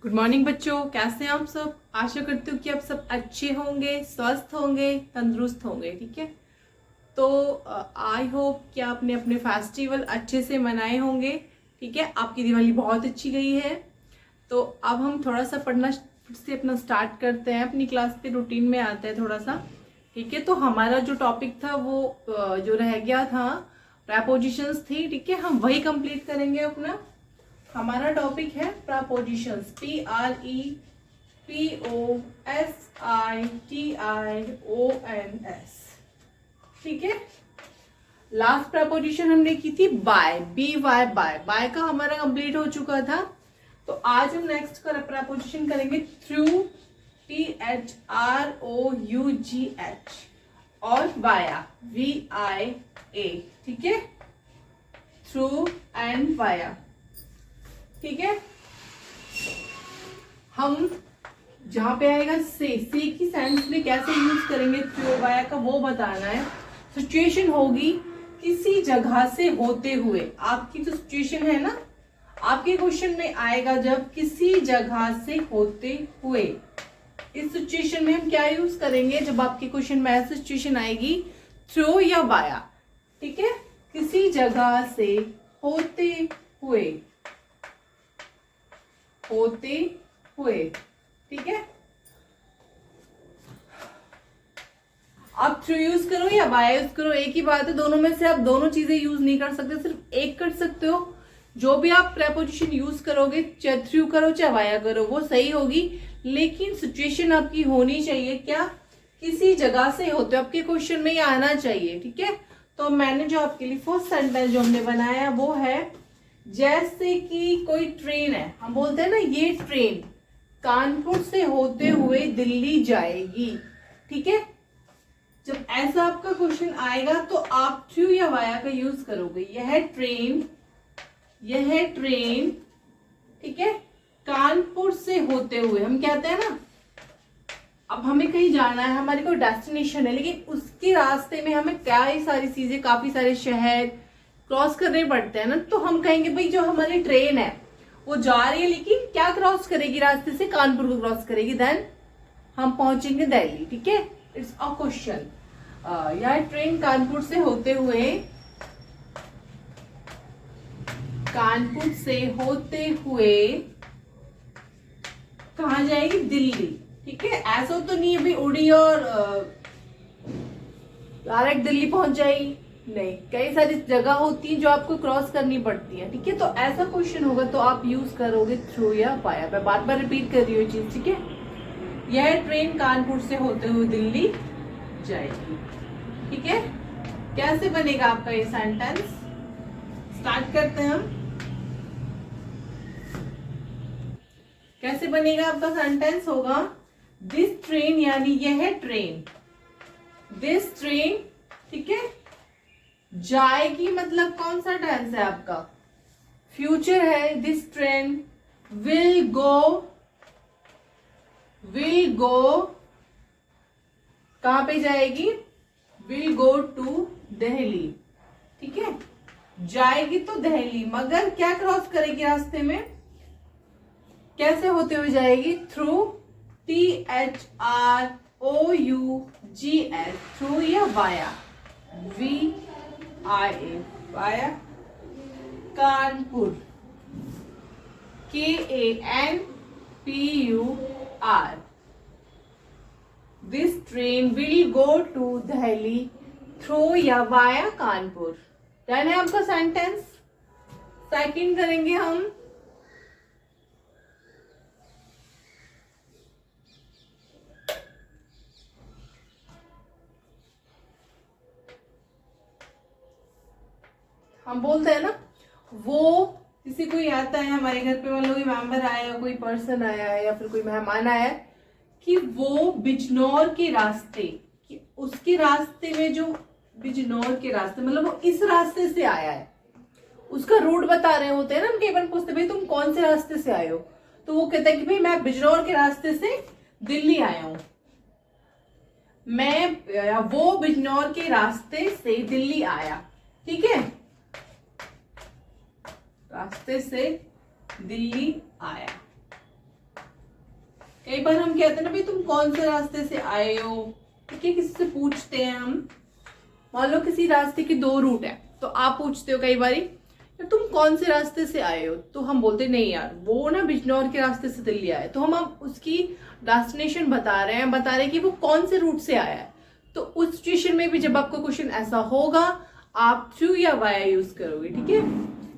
Good morning बच्चों, कैसे हैं आप सब। आशा करती हूँ कि आप सब अच्छे होंगे, स्वस्थ होंगे, तंदुरुस्त होंगे। ठीक है, तो आई होप कि आपने अपने फेस्टिवल अच्छे से मनाए होंगे। ठीक है, आपकी दिवाली बहुत अच्छी गई है। तो अब हम थोड़ा सा पढ़ना से अपना स्टार्ट करते हैं, अपनी क्लास के रूटीन में आते हैं थोड़ा सा। ठीक है, तो हमारा जो टॉपिक था वो जो रह गया था प्रेपोजिशंस थी। ठीक है, हम वही कंप्लीट करेंगे अपना। हमारा टॉपिक है प्रपोजिशंस, PREPOSITIONS। ठीक है, लास्ट प्रपोजिशन हमने की थी बाय, BY, बाय का हमारा कंप्लीट हो चुका था। तो आज हम नेक्स्ट का प्रपोजिशन करेंगे थ्रू, THROUGH, और वाया, VIA। ठीक है, थ्रू एंड वाया। ठीक है, हम जहां पे आएगा से की सेंस में कैसे यूज करेंगे थ्रू वाया का वो बताना है। सिचुएशन होगी किसी जगह से होते हुए। आपकी जो सिचुएशन है ना, आपके क्वेश्चन में आएगा जब किसी जगह से होते हुए। इस सिचुएशन में हम क्या यूज करेंगे जब आपके क्वेश्चन में ऐसी सिचुएशन आएगी, थ्रू या वाया। ठीक है, किसी जगह से होते हुए, होते हुए। ठीक है, आप थ्रू यूज करो या वाया यूज करो, एक ही बात है। दोनों में से आप दोनों चीजें यूज नहीं कर सकते, सिर्फ एक कर सकते हो। जो भी आप प्रेपोजिशन यूज करोगे, चाहे थ्रू करो चाहे वाया करो, वो सही होगी। लेकिन सिचुएशन आपकी होनी चाहिए क्या, किसी जगह से होते हो, आपके क्वेश्चन में ये आना चाहिए। ठीक है, तो मैंने जो आपके लिए फर्स्ट सेंटेंस जो हमने बनाया वो है, जैसे कि कोई ट्रेन है, हम बोलते हैं ना ये ट्रेन कानपुर से होते हुए दिल्ली जाएगी। ठीक है, जब ऐसा आपका क्वेश्चन आएगा तो आप थ्रू या वाया का यूज करोगे। यह ट्रेन, यह ट्रेन, ठीक है, कानपुर से होते हुए, हम कहते हैं ना, अब हमें कहीं जाना है, हमारी कोई डेस्टिनेशन है, लेकिन उसके रास्ते में हमें कई सारी चीजें, काफी सारे शहर क्रॉस करने पड़ते हैं ना, तो हम कहेंगे भाई जो हमारी ट्रेन है वो जा रही है, लेकिन क्या क्रॉस करेगी रास्ते से, कानपुर को क्रॉस करेगी, देन हम पहुंचेंगे दिल्ली। ठीक है, इट्स अ क्वेश्चन। यह ट्रेन कानपुर से होते हुए, कानपुर से होते हुए कहा जाएगी, दिल्ली। ठीक है, ऐसा तो नहीं है भाई उड़ी और डायरेक्ट दिल्ली पहुंच जाएगी, नहीं, कई सारी जगह होती हैं जो आपको क्रॉस करनी पड़ती है। ठीक है, तो ऐसा क्वेश्चन होगा तो आप यूज करोगे थ्रू या वाया। मैं बार बार रिपीट कर रही हूँ चीज। ठीक है, यह ट्रेन कानपुर से होते हुए दिल्ली जाएगी। ठीक है, कैसे बनेगा आपका ये सेंटेंस, स्टार्ट करते हैं हम। कैसे बनेगा आपका सेंटेंस, होगा दिस ट्रेन, यानी यह ट्रेन, दिस ट्रेन, ठीक है, जाएगी मतलब कौन सा टेंस है आपका, फ्यूचर है। This train will go, will go कहां पे जाएगी, विल गो टू दिल्ली। ठीक है, जाएगी तो दिल्ली, मगर क्या क्रॉस करेगी रास्ते में, कैसे होते हुए जाएगी, थ्रू, THROUGH, थ्रू या via, VIA, via, Kanpur, KANPUR, this train will go to Delhi through या वाया कानपुर। डन है आपका सेंटेंस। सेकंड करेंगे हम बोलते हैं ना, वो किसी कोई आता है हमारे घर पे, मान लो कोई मेंबर आया, कोई पर्सन आया है या फिर कोई मेहमान आया है, कि वो बिजनौर के रास्ते, कि उसके रास्ते में जो, बिजनौर के रास्ते मतलब वो इस रास्ते से आया है, उसका रूट बता रहे होते हैं ना। हम कई बार पूछते भाई तुम कौन से रास्ते से आए हो, तो वो कहता है कि भाई मैं बिजनौर के रास्ते से दिल्ली आया हूं, वो बिजनौर के रास्ते से दिल्ली आया। ठीक है, रास्ते से दिल्ली आया। कई बार हम कहते हैं ना भाई तुम कौन से रास्ते से आए हो, ठीक है, किसी से पूछते हैं हम। मान लो किसी रास्ते के 2 रूट है, तो आप पूछते हो कई बारी तुम कौन से रास्ते से आए हो, तो हम बोलते नहीं यार वो ना बिजनौर के रास्ते से दिल्ली आए, तो हम अब उसकी डेस्टिनेशन बता रहे हैं कि वो कौन से रूट से आया है। तो उस सिचुएशन में भी जब आपका क्वेश्चन ऐसा होगा आप थ्रू या वाया यूज करोगे, ठीक है।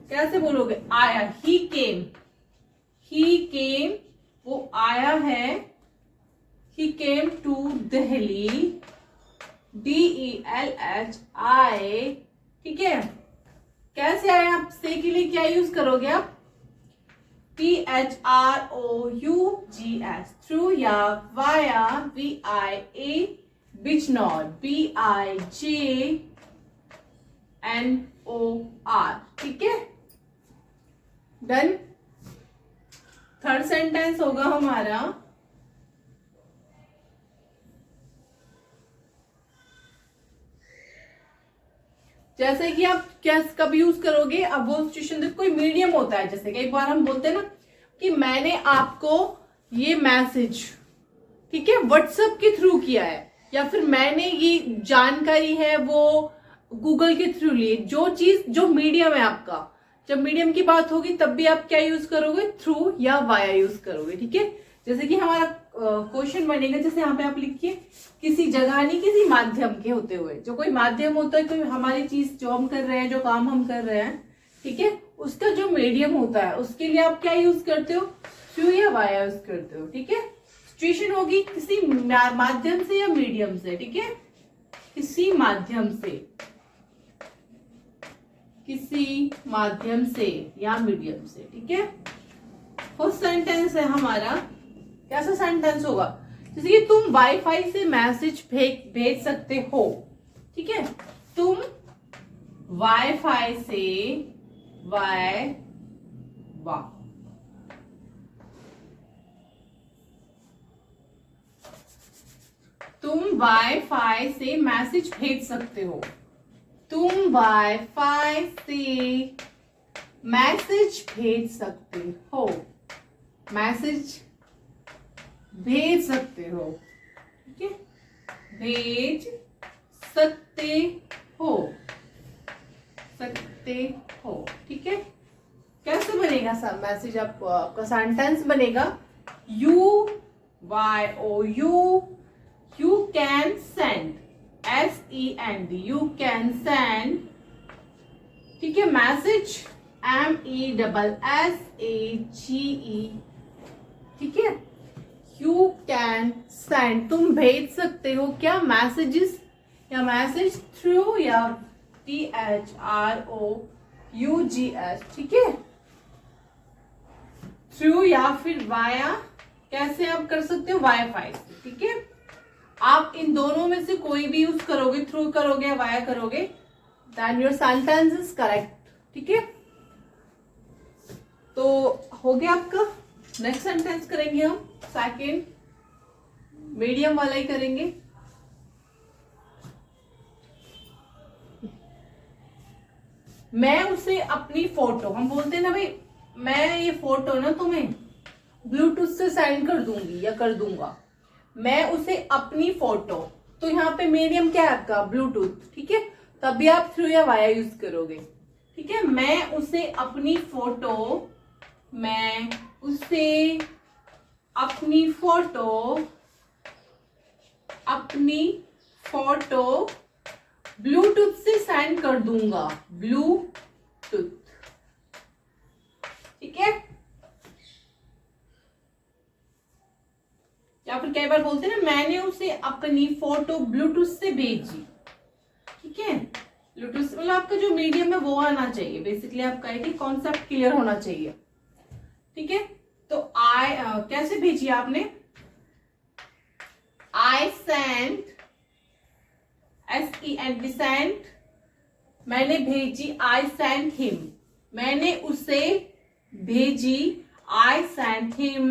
कैसे बोलोगे, आया, ही केम, वो आया है, ही केम टू दिल्ली, DELHI, ठीक है। कैसे आए आप, से के लिए क्या यूज करोगे आप, THROUGS, थ्रू, या वाया, VIA, बिजनौर, BIJNOR, ठीक है। डन। थर्ड सेंटेंस होगा हमारा, जैसे कि आप क्या कब यूज करोगे, अब वो सिचुएशन कोई मीडियम होता है, जैसे कई बार हम बोलते हैं ना कि मैंने आपको ये मैसेज, ठीक है, व्हाट्सएप के थ्रू किया है, या फिर मैंने ये जानकारी है वो गूगल के थ्रू ली। जो चीज जो मीडियम है आपका, जब मीडियम की बात होगी तब भी आप क्या यूज करोगे, थ्रू या वाया यूज करोगे, ठीक है। जैसे कि हमारा क्वेश्चन बनेगा, जैसे यहाँ पे आप लिखिए, किसी जगह नहीं किसी माध्यम के होते हुए, जो कोई माध्यम होता है, कोई हमारी चीज जो हम कर रहे हैं, जो काम हम कर रहे हैं, ठीक है, उसका जो मीडियम होता है उसके लिए आप क्या यूज करते हो, थ्रू या वाया यूज करते हो, ठीक है। सिचुएशन होगी किसी माध्यम से या मीडियम से, ठीक है, किसी माध्यम से, किसी माध्यम से या मीडियम से, ठीक है। फर्स्ट सेंटेंस है हमारा, कैसा सेंटेंस होगा, जैसे कि तुम वाईफाई से मैसेज भेज सकते हो, ठीक है, तुम वाईफाई से तुम वाईफाई से मैसेज भेज सकते हो, तुम वाईफाई से मैसेज भेज सकते हो, मैसेज भेज सकते हो, ठीक है, भेज सकते हो, ठीक है। कैसे बनेगा सब मैसेज, आपका सेंटेंस बनेगा, YOU, you can send, SEND, you can send, ठीक है, मैसेज MESSAGE, ठीक है, you can send, तुम भेज सकते हो क्या, मैसेजेस या मैसेज थ्रू या THROUGS, ठीक है, थ्रू या फिर वाया, कैसे आप कर सकते हो, वाईफाई, ठीक है। आप इन दोनों में से कोई भी यूज करोगे, थ्रू करोगे या वाया करोगे, then your sentence is correct, ठीक है। तो हो गया आपका। नेक्स्ट सेंटेंस करेंगे हम, सेकंड मीडियम वाला ही करेंगे। मैं उसे अपनी फोटो, हम बोलते हैं ना भाई मैं ये फोटो ना तुम्हें ब्लूटूथ से सेंड कर दूंगी या कर दूंगा, मैं उसे अपनी फोटो, तो यहाँ पे मीडियम क्या है आपका, ब्लूटूथ, ठीक है, तब भी आप थ्रू या वाया यूज करोगे, ठीक है। मैं उसे अपनी फोटो, मैं उसे अपनी फोटो ब्लूटूथ से सेंड कर दूंगा, ब्लूटूथ, ठीक है। या फिर कई बार बोलते हैं ना मैंने उसे अपनी फोटो ब्लूटूथ से भेजी, ठीक है। ब्लूटूथ से मतलब आपका जो मीडियम है वो आना चाहिए, बेसिकली आपका है कॉन्सेप्ट क्लियर होना चाहिए, ठीक है। तो कैसे भेजी आपने, I sent, SEND, मैंने भेजी, I sent him, मैंने उसे भेजी, I sent him,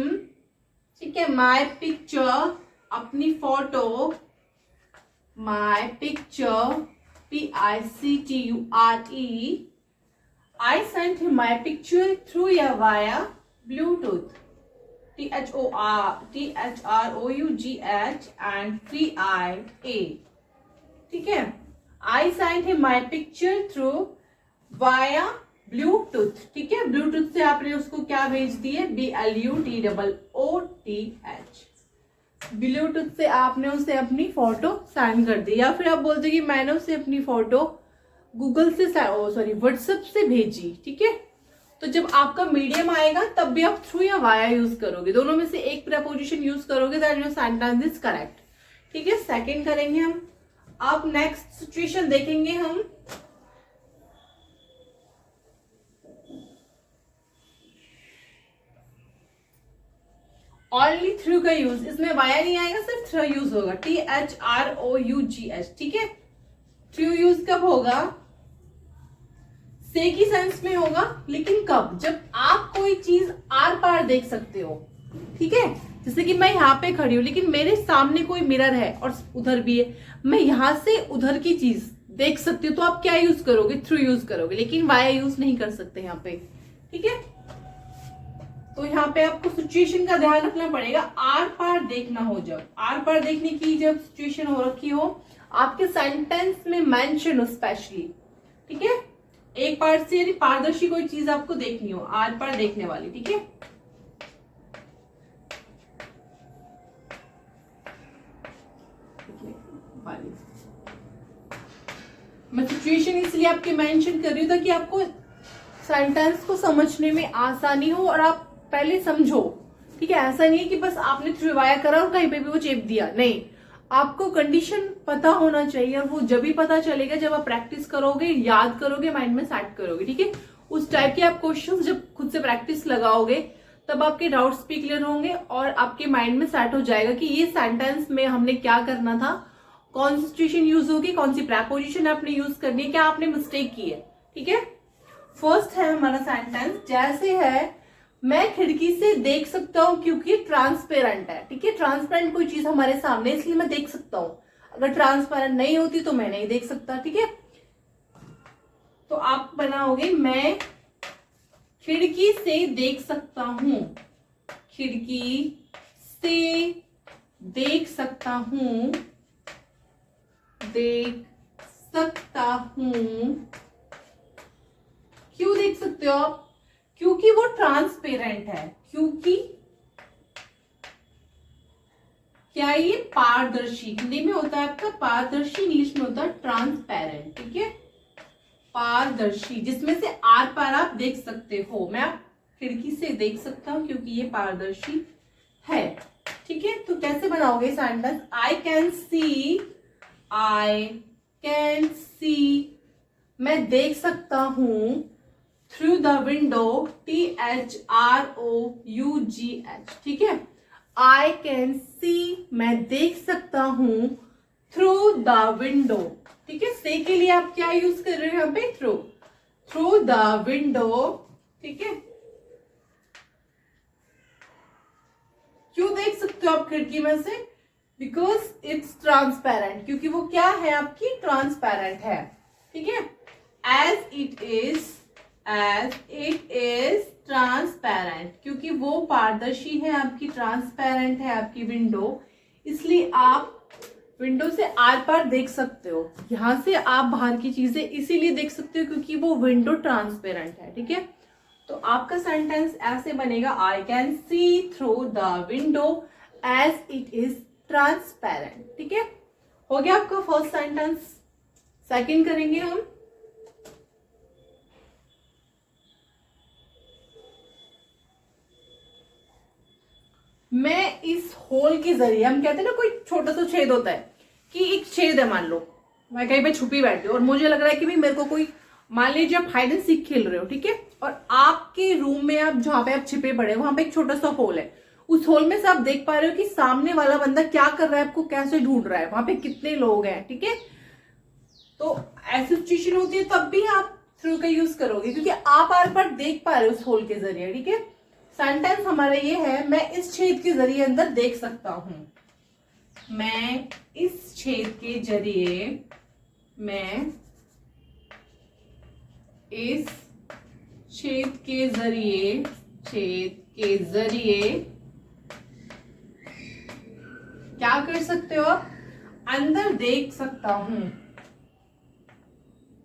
ठीक है। माई पिक्चर, अपनी photo, my picture, PICTURE, I sent him my picture through या via Bluetooth, THROUGH and 3IA. ठीक है, I sent him my picture through via Bluetooth. ठीक है, ब्लूटूथ से आपने उसको क्या भेज दिए, BLUTOOTH. ब्लूटूथ से आपने उसे अपनी फोटो सेंड कर दी, या फिर आप बोलते कि मैंने उसे अपनी फोटो गूगल से व्हाट्सएप से भेजी. ठीक है, तो जब आपका मीडियम आएगा तब भी आप थ्रू या वाया यूज करोगे, दोनों में से एक प्रेपोजिशन यूज करोगे, that your sentence is correct. ठीक है, सेकंड करेंगे हम. अब नेक्स्ट सिचुएशन देखेंगे हम. ओनली थ्रू का यूज, इसमें वाया नहीं आएगा, सिर्फ थ्रू यूज होगा. THROUGH. ठीक है, थ्रू यूज कब होगा, से की सेंस में होगा, लेकिन कब, जब आप कोई चीज आर पार देख सकते हो. ठीक है, जैसे कि मैं यहाँ पे खड़ी हूं लेकिन मेरे सामने कोई मिरर है और उधर भी है, मैं यहां से उधर की चीज देख सकती हूँ, तो आप क्या यूज करोगे, थ्रू यूज करोगे, लेकिन वाया यूज नहीं कर सकते यहाँ पे. ठीक है, तो यहाँ पे आपको सिचुएशन का ध्यान रखना पड़ेगा. आर पार देखना हो, जब आर पार देखने की जब सिचुएशन हो रखी हो, आपके सेंटेंस में मेंशन हो स्पेशली. ठीक है, एक पार्ट से यानी पारदर्शी कोई चीज आपको देखनी हो, आर पार देखने वाली. ठीक है, मैं सिचुएशन इसलिए आपके मेंशन कर रही हूँ ताकि आपको सेंटेंस को समझने में आसानी हो और आप पहले समझो. ठीक है, ऐसा नहीं है कि बस आपने थ्रू वाया करा और कहीं पे भी वो चेप दिया, नहीं, आपको कंडीशन पता होना चाहिए, और वो जब भी पता चलेगा जब आप प्रैक्टिस करोगे, याद करोगे, माइंड में सेट करोगे. ठीक है, उस टाइप के आप क्वेश्चंस जब खुद से प्रैक्टिस लगाओगे तब आपके डाउट्स भी क्लियर होंगे और आपके माइंड में सेट हो जाएगा कि ये सेंटेंस में हमने क्या करना था, कौन सी सिचुएशन यूज होगी, कौन सी प्रेपोजिशन आपने यूज करनी है, क्या आपने मिस्टेक की है. ठीक है, फर्स्ट है हमारा सेंटेंस, जैसे है मैं खिड़की से देख सकता हूं क्योंकि ट्रांसपेरेंट है. ठीक है, ट्रांसपेरेंट कोई चीज हमारे सामने इसलिए मैं देख सकता हूं, अगर ट्रांसपेरेंट नहीं होती तो मैं नहीं देख सकता. ठीक है, तो आप बनाओगे मैं खिड़की से देख सकता हूं, खिड़की से देख सकता हूं, देख सकता हूं. क्यों देख सकते हो आप, क्योंकि वो ट्रांसपेरेंट है. क्योंकि क्या, ये पारदर्शी हिंदी में होता है आपका पारदर्शी, इंग्लिश में होता है ट्रांसपेरेंट. ठीक है, पारदर्शी जिसमें से आर पार आप देख सकते हो. मैं आप खिड़की से देख सकता हूं क्योंकि ये पारदर्शी है. ठीक है, तो कैसे बनाओगे sentence, I can C, I can सी, मैं देख सकता हूं, थ्रू द विंडो, THROUGH. ठीक है, आई कैन सी, मैं देख सकता हूं, थ्रू द विंडो. ठीक है, से के लिए आप क्या यूज कर रहे हो यहाँ पे, थ्रू, थ्रू द विंडो. ठीक है, क्यों देख सकते हो आप खिड़की में से, बिकॉज इट्स ट्रांसपेरेंट, क्योंकि वो क्या है आपकी, ट्रांसपेरेंट है. ठीक है, एज इट इज ट्रांसपेरेंट, क्योंकि वो पारदर्शी है आपकी, ट्रांसपेरेंट है आपकी विंडो, इसलिए आप विंडो से आर पार देख सकते हो. यहां से आप बाहर की चीजें इसीलिए देख सकते हो क्योंकि वो विंडो ट्रांसपेरेंट है. ठीक है, तो आपका सेंटेंस ऐसे बनेगा, I can see through the window as it is transparent. ठीक है, हो गया आपका फर्स्ट सेंटेंस. सेकंड करेंगे हम. मैं इस होल के जरिए, हम कहते हैं ना कोई छोटा सा छेद होता है, कि एक छेद है, मान लो मैं कहीं पे छुपी बैठी हूँ और मुझे लग रहा है कि भाई मेरे को कोई, मान लीजिए आप हाइड एंड सीक खेल रहे हो. ठीक है, और आपके रूम में आप जहां पे आप छिपे पड़े हो वहां पे एक छोटा सा होल है, उस होल में से आप देख पा रहे हो कि सामने वाला बंदा क्या कर रहा है, आपको कैसे ढूंढ रहा है, वहां पे कितने लोग हैं. ठीक है, तो ऐसी सिचुएशन होती है तब भी आप थ्रू का यूज करोगे क्योंकि आप आर पार देख पा रहे हो उस होल के जरिए. ठीक है, सेंटेंस हमारा ये है, मैं इस छेद के जरिए अंदर देख सकता हूं, मैं इस छेद के जरिए, मैं इस छेद के जरिए क्या कर सकते हो आप? अंदर देख सकता हूं,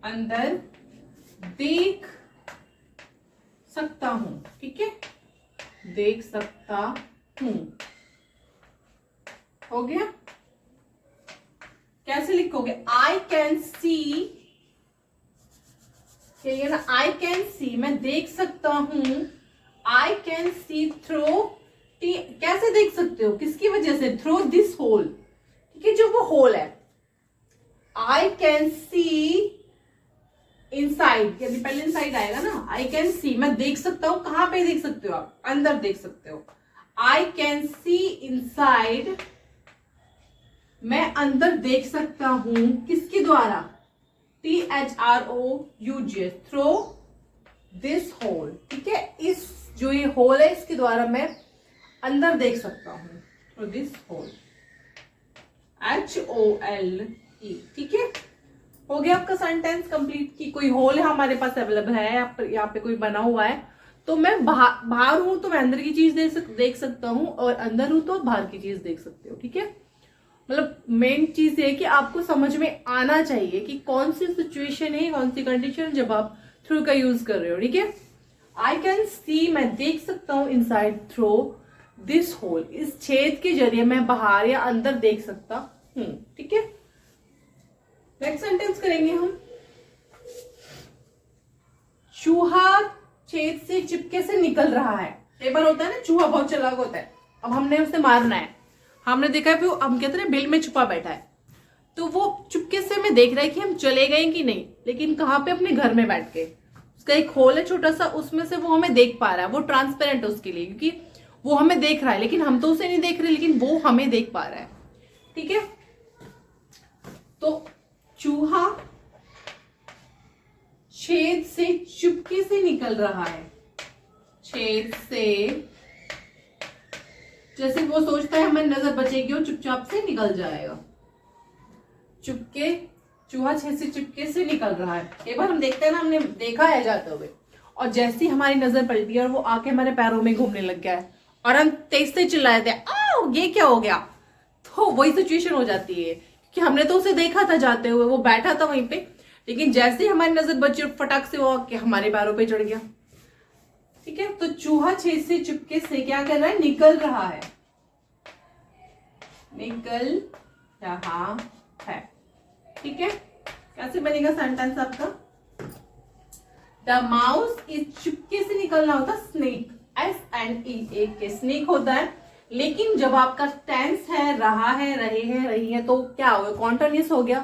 अंदर देख सकता हूं, ठीक है, देख सकता हूं। हो गया? कैसे लिखोगे? आई कैन सी, कहिए ना, आई कैन सी, मैं देख सकता हूं, आई कैन सी थ्रो, कैसे देख सकते हो? किसकी वजह से? थ्रो दिस होल, ठीक है, जो वो होल है। आई कैन सी इनसाइड, यदि पहले इनसाइड आएगा ना, आई कैन सी, मैं देख सकता हूं, कहां पे देख सकते हो आप? अंदर देख सकते हो। आई कैन सी इनसाइड, मैं अंदर देख सकता हूं, किसके द्वारा? THROUGH, थ्रो दिस होल, ठीक है, इस जो ये होल है इसके द्वारा मैं अंदर देख सकता हूं, थ्रो दिस होल, HOLE, ठीक है। हो गया आपका सेंटेंस कंप्लीट कि कोई होल है हमारे पास अवेलेबल है, यहाँ पे कोई बना हुआ है, तो मैं बाहर हूं तो मैं अंदर की चीज देख सकता हूं, और अंदर हूं तो बाहर की चीज देख सकते हो, ठीक है। मतलब मेन चीज ये कि आपको समझ में आना चाहिए कि कौन सी सिचुएशन है, कौन सी कंडीशन जब आप थ्रू का यूज कर रहे हो, ठीक है। आई कैन सी, मैं देख सकता हूं, इनसाइड थ्रो दिस होल, इस छेद के जरिए मैं बाहर या अंदर देख सकता हूं, ठीक है। नेक्स्ट सेंटेंस करेंगे हम। चूहा छेद से चिपके से निकल रहा है। कई बार होता है ना, चूहा बहुत चालाक होता है, अब हमने उसे मारना है, हमने देखा है वो, हम कहते हैं बिल में छुपा बैठा है, तो वो चुपके से हमें देख रहा है कि हम चले गए कि नहीं, लेकिन कहाँ पे? अपने घर में बैठ के। उसका एक होल है छोटा सा, उसमें से वो हमें देख पा रहा है, वो ट्रांसपेरेंट है उसके लिए, क्योंकि वो हमें देख रहा है, लेकिन हम तो उसे नहीं देख रहे, लेकिन वो हमें देख पा रहा है, ठीक है। तो चूहा छेद से चुपके से निकल रहा है, छेद से, जैसे वो सोचता है हमारी नजर बचेगी और चुपचाप से निकल जाएगा। चुपके, चूहा छेद से चुपके से निकल रहा है। एक बार हम देखते हैं ना, हमने देखा है जाते हुए, और जैसी हमारी नजर पलटी और वो आके हमारे पैरों में घूमने लग गया है, और हम तेज से चिल्लाए थे, आओ ये क्या हो गया, तो वही सिचुएशन हो जाती है कि हमने तो उसे देखा था जाते हुए, वो बैठा था वहीं पे, लेकिन जैसे ही हमारी नजर बची और फटाक से वो आके हमारे पैरों पे चढ़ गया, ठीक है। तो चूहा छेद से चुपके से क्या कर रहा है? निकल रहा है, निकल रहा है, ठीक है। कैसे बनेगा सेंटेंस आपका? द माउस इज, चुपके से निकलना होता स्नेक, SNE, एक के स्नेक होता है, लेकिन जब आपका टेंस है रहा है, रहे हैं, रही है, तो क्या होगा? कॉन्टिन्यूअस हो गया,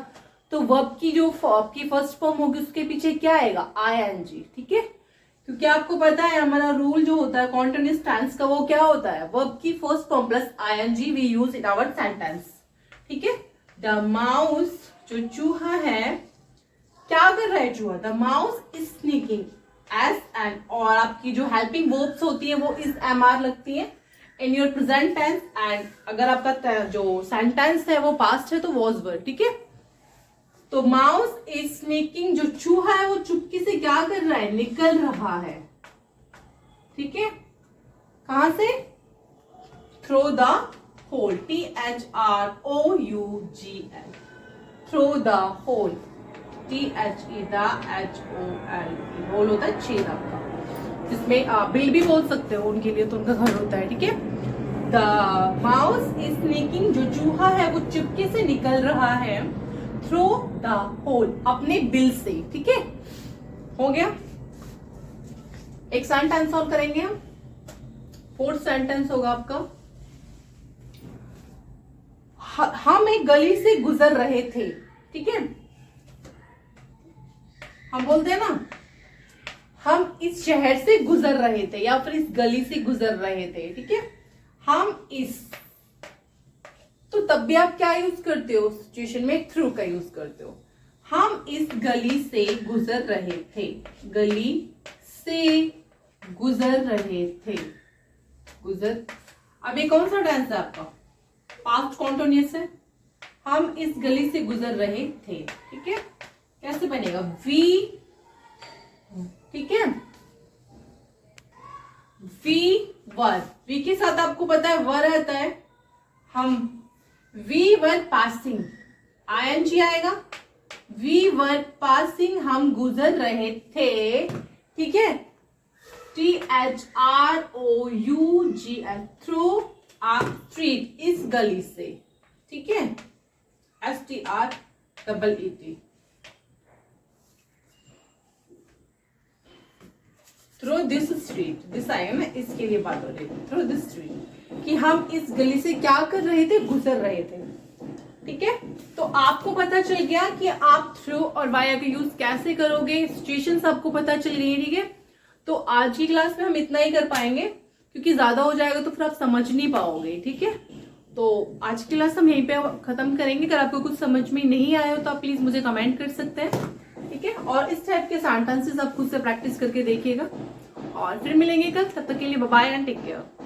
तो वर्ब की जो आपकी फर्स्ट फॉर्म होगी उसके पीछे क्या आएगा? ING, ठीक है। क्योंकि आपको पता है हमारा रूल जो होता है कॉन्टिन्यूअस टेंस का, वो क्या होता है? वर्ब की first form plus ING we use in our sentence, ठीक है। द माउस, जो चूहा है, क्या कर रहा है चूहा? The mouse is sneaking, SN, और आपकी जो हेल्पिंग वर्ब्स होती है वो इज MR लगती है in your present tense, and अगर आपका जो सेंटेंस है वो पास्ट है तो वॉज वर्ब, ठीक है। तो माउस इज स्नीकिंग, जो चूहा है वो चुपके से क्या कर रहा है? निकल रहा है, ठीक है। कहां से? Through the hole, THROUGL, through the hole, THEHOL, hole होता है छेद आपका, जिसमें बिल भी बोल सकते हो उनके लिए, तो उनका घर होता है, ठीक है। द माउस इज स्नीकिंग, जो चूहा है वो चुपके से निकल रहा है, थ्रू द होल, अपने बिल से, ठीक है। हो गया। एक सेंटेंस और करेंगे हम, फोर्थ सेंटेंस होगा आपका। हम एक गली से गुजर रहे थे, ठीक है। हम बोलते हैं ना, हम इस शहर से गुजर रहे थे या फिर इस गली से गुजर रहे थे, ठीक है। हम इस, तो तब भी आप क्या यूज करते हो सिचुएशन में? थ्रू का यूज करते हो। हम इस गली से गुजर रहे थे, गली से गुजर रहे थे, गुजर। अब ये कौन सा टेंस है आपका? पास्ट कॉन्टिन्यूअस है। हम इस गली से गुजर रहे थे, ठीक है। कैसे बनेगा? वी, ठीक है, वी वर, वी के साथ आपको पता है वर रहता है, हम वी वर पासिंग, आईएनजी आएगा। वी वर पासिंग, हम गुजर रहे थे, ठीक है। THROUGH, थ्रू आ स्ट्रीट, इस गली से, ठीक है। STREET, through this street, this आएगा ना, इसके लिए बात हो रही है, थ्रू दिस स्ट्रीट, कि हम इस गली से क्या कर रहे थे, गुजर रहे थे, ठीक है। तो आपको पता चल गया कि आप थ्रू और वाया का यूज कैसे करोगे, सिचुएशंस आपको पता चल गई है, ठीक है। तो आज की क्लास में हम इतना ही कर पाएंगे, क्योंकि ज्यादा हो जाएगा तो फिर आप समझ नहीं पाओगे, ठीक है। तो आज की क्लास हम यहीं पे खत्म करेंगे। अगर आपको कुछ समझ में नहीं आया हो तो आप प्लीज मुझे कमेंट कर सकते हैं, ठीक है। और इस टाइप के सेंटेंसेस आप खुद से प्रैक्टिस करके देखिएगा, और फिर मिलेंगे कल। तब तक के लिए bye bye and take care.